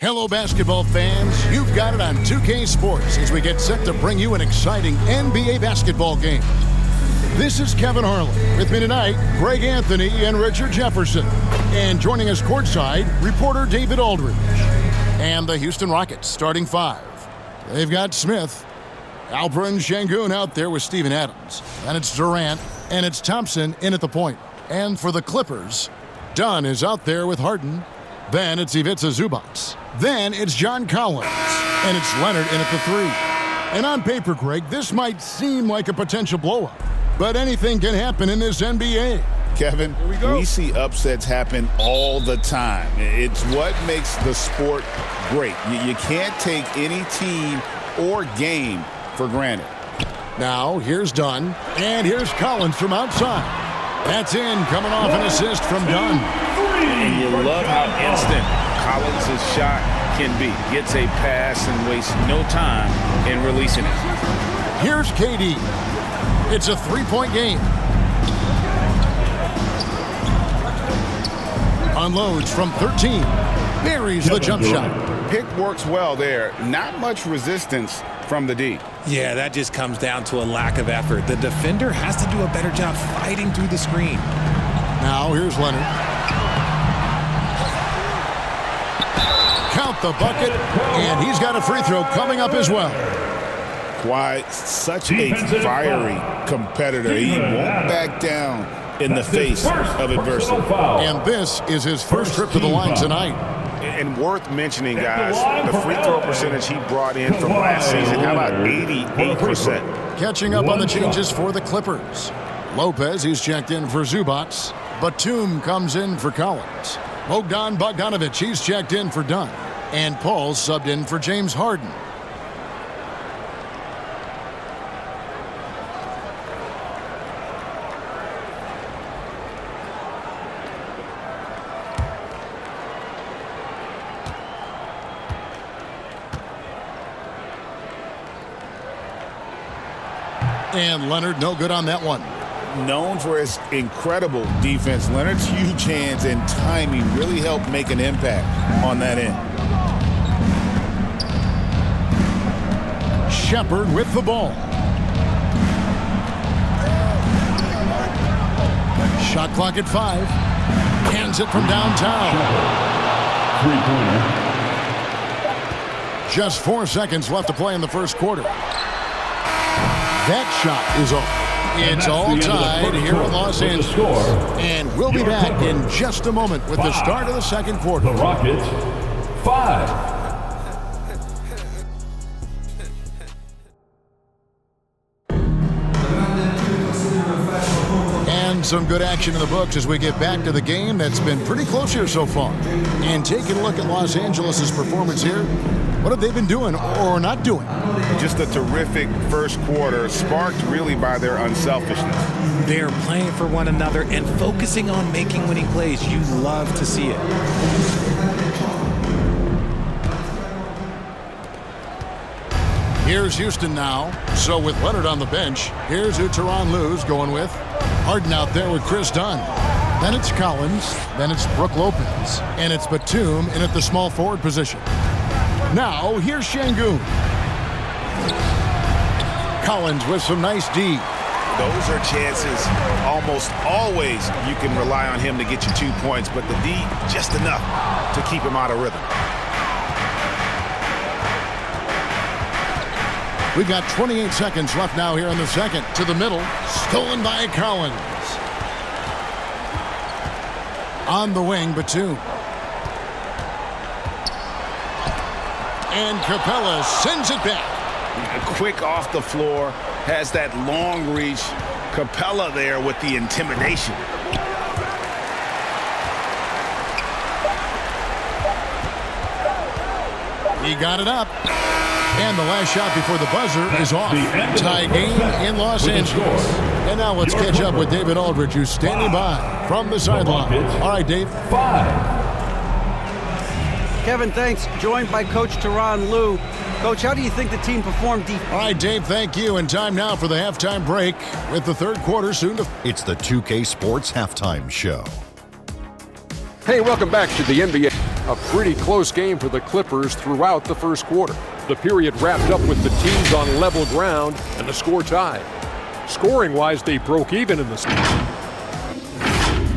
Hello, basketball fans. You've got it on 2K Sports as we get set to bring you an exciting NBA basketball game. This is Kevin Harlan. With me tonight, Greg Anthony and Richard Jefferson. And joining us courtside, reporter David Aldridge. And the Houston Rockets starting five. They've got Smith, Alperen Sengün out there with Steven Adams. Then it's Durant, and it's Thompson in at the point. And for the Clippers, Dunn is out there with Harden. Then it's Ivica Zubac. Then it's John Collins. And it's Leonard in at the three. And on paper, Greg, this might seem like a potential blowout. But anything can happen in this NBA. Kevin, we see upsets happen all the time. It's what makes the sport great. You can't take any team or game for granted. Now, here's Dunn. And here's Collins from outside. That's in, coming off an assist from Dunn. And you love how instant Collins' shot can be. Gets a pass and wastes no time in releasing it. Here's KD. It's a three-point game. Unloads from 13. Buries the jump shot. Pick works well there. Not much resistance from the D. Yeah, that just comes down to a lack of effort. The defender has to do a better job fighting through the screen. Now here's Leonard. Count the bucket, and he's got a free throw coming up as well. Kawhi, such a fiery competitor. He won't back down in the face of adversity. And this is his first trip to the line tonight. And worth mentioning, guys, the free throw percentage he brought in from last season, how about 88%? Catching up on the changes for the Clippers. Lopez, he's checked in for Zubac. Batum comes in for Collins. Bogdanovic, he's checked in for Dunn. And Paul subbed in for James Harden. And Leonard, no good on that one. Known for his incredible defense, Leonard's huge hands and timing really helped make an impact on that end. Shepard with the ball. Shot clock at 5. Hands it from downtown. Three-pointer. Just 4 seconds left to play in the first quarter. That shot is off. It's all tied here in Los Angeles. And we'll be back in just a moment with the start of the second quarter. The Rockets, 5. And some good action in the books as we get back to the game that's been pretty close here so far. And taking a look at Los Angeles' performance here, what have they been doing or not doing? Just a terrific first quarter, sparked really by their unselfishness. They're playing for one another and focusing on making winning plays. You love to see it. Here's Houston now. So with Leonard on the bench, here's who Tyronn Lue's going with. Harden out there with Chris Dunn. Then it's Collins. Then it's Brook Lopez. And it's Batum in at the small forward position. Now, here's Sengün. Collins with some nice D. Those are chances almost always you can rely on him to get you 2 points, but the D just enough to keep him out of rhythm. We've got 28 seconds left now here in the second. To the middle, stolen by Collins. On the wing, Batum. And Capella sends it back. Quick off the floor, has that long reach. Capella there with the intimidation. He got it up. And the last shot before the buzzer is off. Tie game in Los Angeles. And now let's catch up with David Aldridge, who's standing by from the sideline. All right, Dave. 5. Kevin, thanks. Joined by Coach Tyronn Lue. Coach, how do you think the team performed All right, Dave, thank you. And time now for the halftime break with the third quarter soon to... It's the 2K Sports Halftime Show. Hey, welcome back to the NBA. A pretty close game for the Clippers throughout the first quarter. The period wrapped up with the teams on level ground and the score tied. Scoring-wise, they broke even in the season.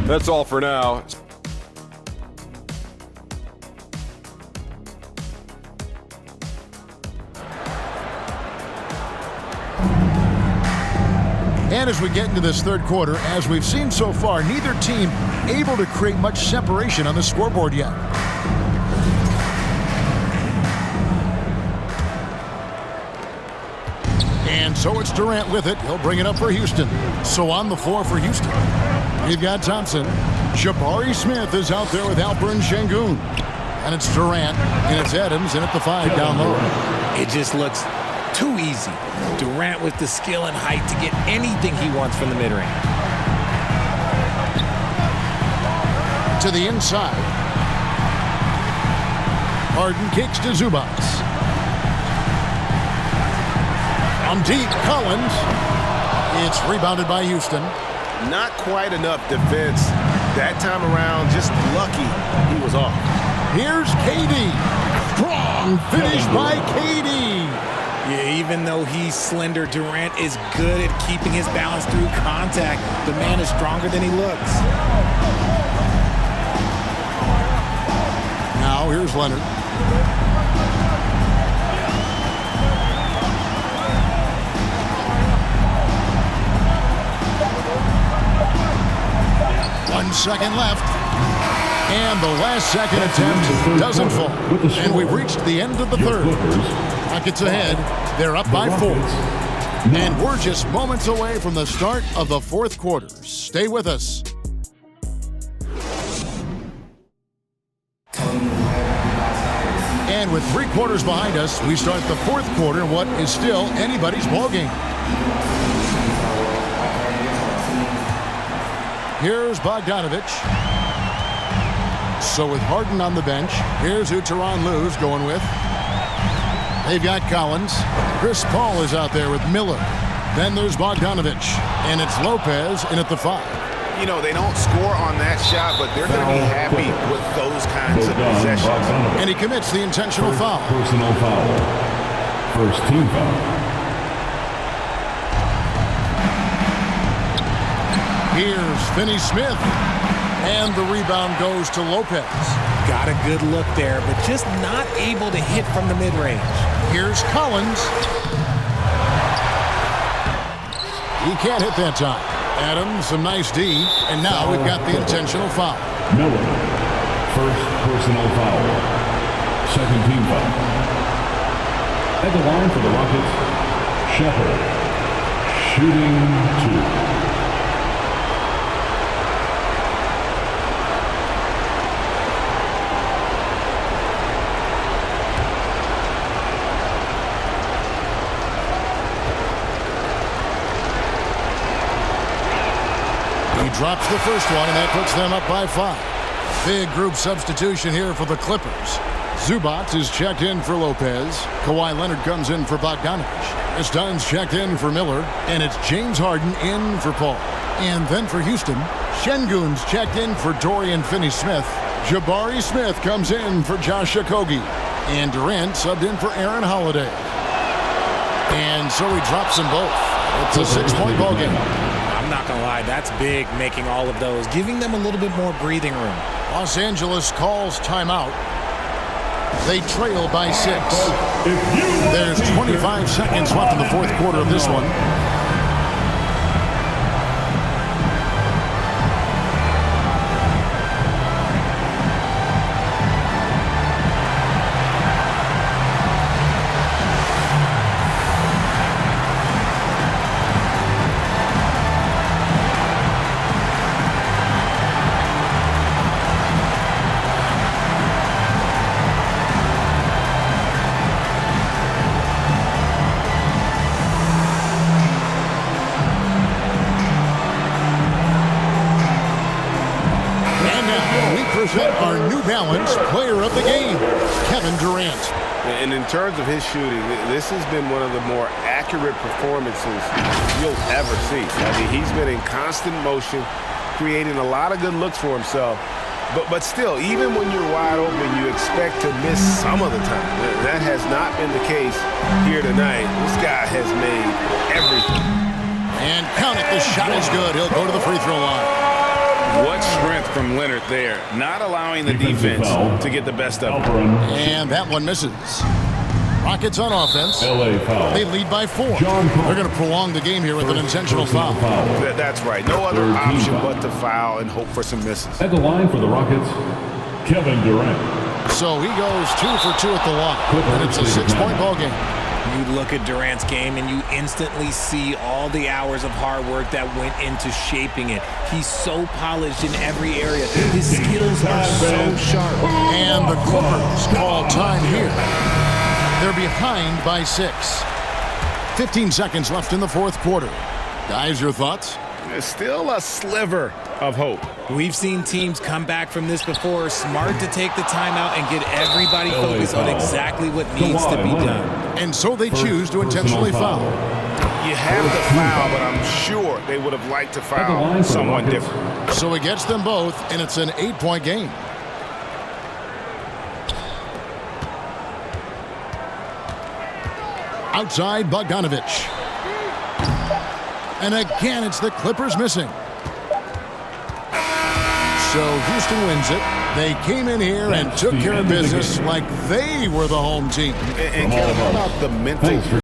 That's all for now. And as we get into this third quarter, as we've seen so far, neither team able to create much separation on the scoreboard yet. And so it's Durant with it. He'll bring it up for Houston. So on the floor for Houston, we've got Thompson. Jabari Smith is out there with Alperen Sengün. And it's Durant, and it's Adams, and at the 5 down low. It just looks too easy. Durant with the skill and height to get anything he wants from the mid-range. To the inside. Harden kicks to Zubac. From deep, Collins. It's rebounded by Houston. Not quite enough defense that time around. Just lucky he was off. Here's KD. Strong finish by KD. Yeah, even though he's slender, Durant is good at keeping his balance through contact. The man is stronger than he looks. Now here's Leonard. One second left. And the last second attempt doesn't fall. And we've reached the end of the third. Rockets ahead. They're up by 4. And we're just moments away from the start of the fourth quarter. Stay with us. And with 3 quarters behind us, we start the fourth quarter in what is still anybody's ballgame. Here's Bogdanovich. So with Harden on the bench, here's who Tyronn Lue's going with. They've got Collins. Chris Paul is out there with Miller. Then there's Bogdanovich. And it's Lopez in at the 5. You know, they don't score on that shot, but they're going to be happy with those kinds of possessions. And he commits the intentional foul. Personal foul. First team foul. Here's Finney-Smith. And the rebound goes to Lopez. Got a good look there, but just not able to hit from the mid-range. Here's Collins. He can't hit that time. Adams, some nice D. And now we've got the intentional foul. Miller. First personal foul. Second team foul. At the line for the Rockets, Shepherd. Shooting 2. Drops the first one, and that puts them up by 5. Big group substitution here for the Clippers. Zubac is checked in for Lopez. Kawhi Leonard comes in for Bogdanovich. This time's checked in for Miller, and it's James Harden in for Paul. And then for Houston, Şengün's checked in for Dorian Finney-Smith. Jabari Smith comes in for Josh Okogie. And Durant subbed in for Aaron Holiday. And so he drops them both. It's a 6-point ball game. I'm not going to lie, that's big, making all of those, giving them a little bit more breathing room. Los Angeles calls timeout. They trail by 6. There's 25 seconds left in the fourth quarter of this one. Our New Balance player of the game, Kevin Durant. And in terms of his shooting, this has been one of the more accurate performances you'll ever see. I mean, he's been in constant motion, creating a lot of good looks for himself. But still, even when you're wide open, you expect to miss some of the time. That has not been the case here tonight. This guy has made everything. And count it. The shot is good. He'll go to the free throw line. What strength from Leonard there, not allowing the defense to get the best of it. And that one misses. Rockets on offense. LA foul. They lead by 4. They're going to prolong the game here with an intentional foul. That's right. No other option but to foul and hope for some misses. At the line for the Rockets, Kevin Durant. So he goes 2 for 2 at the line. And it's a 6-point ball game. You look at Durant's game and you instantly see all the hours of hard work that went into shaping it. He's so polished in every area. His skills are so sharp. And the Clippers call time here. They're behind by 6. 15 seconds left in the fourth quarter. Guys, your thoughts? There's still a sliver of hope. We've seen teams come back from this before. Smart to take the timeout and get everybody focused on exactly what needs to be done. And so they choose to intentionally foul. You have to foul, but I'm sure they would have liked to foul someone different. So he gets them both, and it's an 8-point game. Outside, Bogdanovich. And again, it's the Clippers missing. So Houston wins it. They came in here and took care of business like they were the home team. And how about the mental